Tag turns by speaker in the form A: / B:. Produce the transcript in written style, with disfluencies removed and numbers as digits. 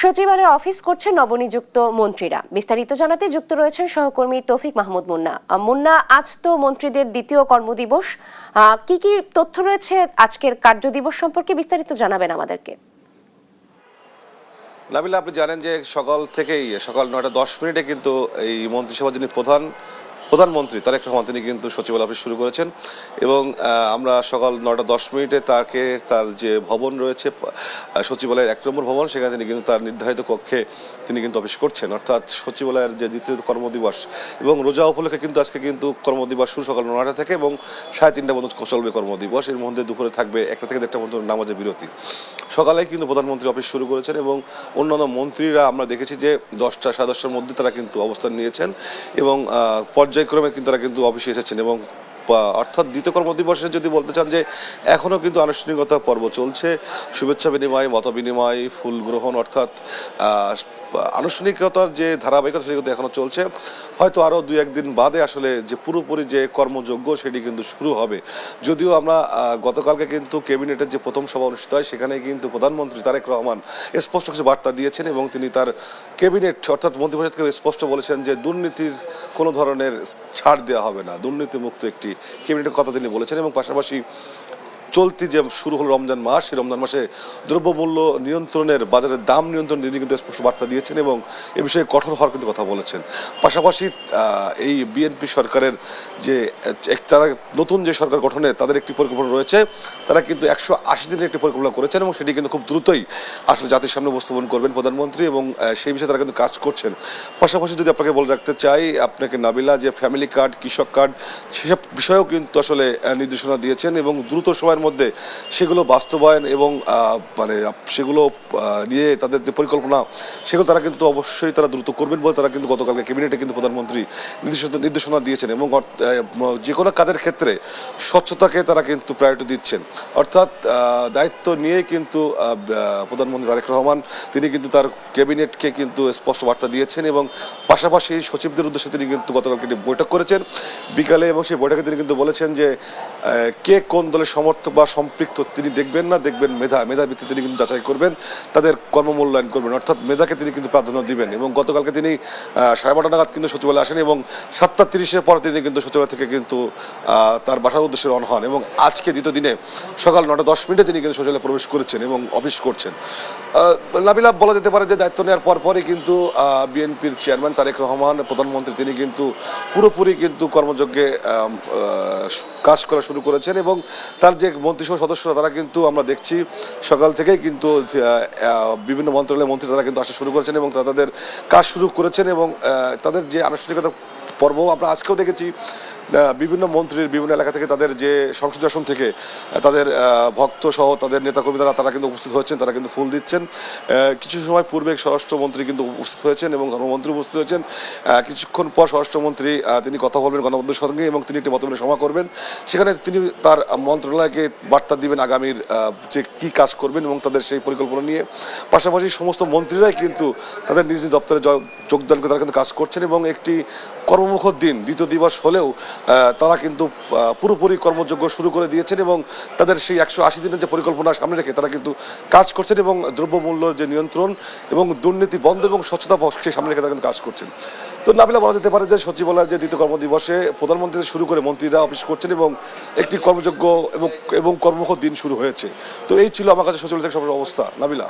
A: সচিবালয়ে অফিস করছেন নবনিযুক্ত মন্ত্রীরা। বিস্তারিত জানাতে যুক্ত রয়েছেন সহকর্মী তৌফিক মাহমুদ মুন্না। মুন্না, আজ তো মন্ত্রীদের দ্বিতীয় কর্মদিবস, কি কি তথ্য রয়েছে আজকের কার্যদিবস সম্পর্কে বিস্তারিত জানাবেন আমাদেরকে।
B: নাবিলা, আপনি জানেন যে সকাল 9:10 কিন্তু এই মন্ত্রিসভা যিনি প্রধানমন্ত্রী তারেক রহমান তিনি কিন্তু সচিবালয় অফিস শুরু করেছেন এবং আমরা সকাল 9:10 তাকে তার যে ভবন রয়েছে সচিবালয়ের 1 নম্বর ভবন, সেখানে তিনি কিন্তু তার নির্ধারিত কক্ষে তিনি কিন্তু অফিস করছেন। অর্থাৎ সচিবালয়ের যে দ্বিতীয় কর্মদিবস এবং রোজা উপলক্ষে কিন্তু আজকে কিন্তু কর্মদিবস শুরু সকাল 9টা থেকে এবং 3:30 পর্যন্ত চলবে কর্মদিবস। এর মধ্যে দুপুরে থাকবে 1টা থেকে 1:30 পর্যন্ত নামাজের বিরতি। সকালে কিন্তু প্রধানমন্ত্রী অফিস শুরু করেছেন এবং অন্যান্য মন্ত্রীরা আমরা দেখেছি যে 10টা সাড়ে 10টার মধ্যে তারা কিন্তু অবস্থান নিয়েছেন এবং পর্যায়ক্রমে কিন্তু তারা কিন্তু অফিসে এসেছেন। এবং অর্থাৎ দ্বিতীয় কর্মদিবসে যদি বলতে চান যে এখনও কিন্তু আনুষ্ঠানিকতা পর্ব চলছে, শুভেচ্ছা বিনিময়, মত বিনিময়, ফুল গ্রহণ, অর্থাৎ আনুষ্ঠানিকতার যে ধারাবাহিকতা সেটি কিন্তু এখনো চলছে। হয়তো আরও 2-1 দিন বাদে আসলে যে পুরোপুরি যে কর্মযোগ্য সেটি কিন্তু শুরু হবে। যদিও আমরা গতকালকে কিন্তু ক্যাবিনেটের যে প্রথম সভা অনুষ্ঠিত হয় সেখানে কিন্তু প্রধানমন্ত্রী তারেক রহমান স্পষ্ট কিছু বার্তা দিয়েছেন এবং তিনি তার ক্যাবিনেট অর্থাৎ মন্ত্রিপরিষদকে স্পষ্ট বলেছেন যে দুর্নীতির কোনো ধরনের ছাড় দেওয়া হবে না, দুর্নীতিমুক্ত একটি ক্যাবিনেটের কথা তিনি বলেছেন। এবং পাশাপাশি চলতি যে শুরু হলো রমজান মাস, সেই রমজান মাসে দ্রব্যমূল্য নিয়ন্ত্রণের, বাজারের দাম নিয়ন্ত্রণ তিনি কিন্তু স্পষ্ট বার্তা দিয়েছেন এবং এ বিষয়ে কঠোর হওয়ার কিন্তু কথা বলেছেন। পাশাপাশি এই বিএনপি সরকারের যে তারা নতুন যে সরকার গঠনে তাদের একটি পরিকল্পনা রয়েছে, তারা কিন্তু 180 দিনের একটি পরিকল্পনা করেছেন এবং সেটি কিন্তু খুব দ্রুতই আসলে জাতির সামনে উপস্থাপন করবেন প্রধানমন্ত্রী এবং সেই বিষয়ে তারা কিন্তু কাজ করছেন। পাশাপাশি যদি আপনাকে বলে রাখতে চাই আপনাকে নাবিলা, যে ফ্যামিলি কার্ড, কৃষক কার্ড, সেসব বিষয়েও কিন্তু আসলে নির্দেশনা দিয়েছেন এবং দ্রুত সময়ের মধ্যে সেগুলো বাস্তবায়ন এবং মানে সেগুলো নিয়ে তাদের যে পরিকল্পনা সেগুলো তারা কিন্তু অবশ্যই তারা দ্রুত করবেন বলে তারা কিন্তু গতকালকে ক্যাবিনেটে কিন্তু প্রধানমন্ত্রী নির্দেশনা দিয়েছেন। এবং যে কোনো কাজের ক্ষেত্রে স্বচ্ছতাকে তারা কিন্তু প্রায়োরিটি দিচ্ছেন। অর্থাৎ দায়িত্ব নিয়ে কিন্তু প্রধানমন্ত্রী তারেক রহমান তিনি কিন্তু তার ক্যাবিনেটকে কিন্তু স্পষ্ট বার্তা দিয়েছেন এবং পাশাপাশি সচিবদের উদ্দেশ্যে তিনি কিন্তু গতকালকে একটি বৈঠক করেছেন বিকালে এবং সেই বৈঠকে তিনি কিন্তু বলেছেন যে কে কোন দলের সমর্থক বা সম্পৃক্ত তিনি দেখবেন না, দেখবেন মেধার ভিত্তিতে তিনি কিন্তু যাচাই করবেন, তাদের কর্মমূল্যায়ন করবেন, অর্থাৎ মেধাকে তিনি কিন্তু প্রাধান্য দিবেন। এবং গতকালকে তিনি 12:30 নাগাদ কিন্তু সচিবালয়ে আসেন এবং 7:30 পরে তিনি কিন্তু সচিবালয় থেকে কিন্তু তার বাসার উদ্দেশ্যে রওনা হন এবং আজকে দ্বিতীয় দিনে সকাল 9:10 তিনি কিন্তু সচিবালয়ে প্রবেশ করেছেন এবং অফিস করছেন। নাবিলা, বলা যেতে পারে যে দায়িত্ব নেওয়ার পরপরই কিন্তু বিএনপির চেয়ারম্যান তারেক রহমান প্রধানমন্ত্রী তিনি কিন্তু পুরোপুরি কিন্তু কর্মযজ্ঞে কাজ করা শুরু করেছেন এবং তার যে মন্ত্রিসভার সদস্যরা তারা কিন্তু আমরা দেখছি সকাল থেকেই কিন্তু বিভিন্ন মন্ত্রণালয়ের মন্ত্রী তারা কিন্তু আসা শুরু করেছেন এবং তাদের কাজ শুরু করেছেন এবং তাদের যে আনুষ্ঠানিকতা পর্ব আমরা আজকেও দেখেছি। বিভিন্ন মন্ত্রীর বিভিন্ন এলাকা থেকে তাদের যে সংসদ আসন থেকে তাদের ভক্ত সহ তাদের নেতাকর্মীরা তারা কিন্তু উপস্থিত হয়েছেন, তারা কিন্তু ফুল দিচ্ছেন। কিছু সময় পূর্বে স্বরাষ্ট্রমন্ত্রী কিন্তু উপস্থিত হয়েছেন এবং ধর্মমন্ত্রী উপস্থিত হয়েছেন। কিছুক্ষণ পর স্বরাষ্ট্রমন্ত্রী তিনি কথা বলবেন গণমাধ্যমের সঙ্গে এবং তিনি একটি মতবিনিময় সভা করবেন। সেখানে তিনি তার মন্ত্রণালয়কে বার্তা দিবেন আগামীর যে কী কাজ করবেন এবং তাদের সেই পরিকল্পনা নিয়ে। পাশাপাশি সমস্ত মন্ত্রীরাই কিন্তু তাদের নিজ নিজ দপ্তরে যোগদান করে তারা কিন্তু কাজ করছেন এবং একটি কর্মমুখর দিন দ্বিতীয় দিবস হলেও তারা কিন্তু পুরোপুরি কর্মযোগ্য শুরু করে দিয়েছেন এবং তাদের সেই 180 দিনের যে পরিকল্পনা সামনে রেখে তারা কিন্তু কাজ করছেন এবং দ্রব্যমূল্য যে নিয়ন্ত্রণ এবং দুর্নীতি বন্ধ এবং স্বচ্ছতা সেই সামনে রেখে তারা কিন্তু কাজ করছেন। তো নাবিলা, বলা যেতে পারে যে সচিবালয়ের যে দ্বিতীয় কর্মদিবসে প্রধানমন্ত্রী শুরু করে মন্ত্রীরা অফিস করছেন এবং একটি কর্মযোগ্য এবং কর্মমুখর দিন শুরু হয়েছে। তো এই ছিল আমার কাছে সচিবালয় থেকে সব অবস্থা। নাবিলা।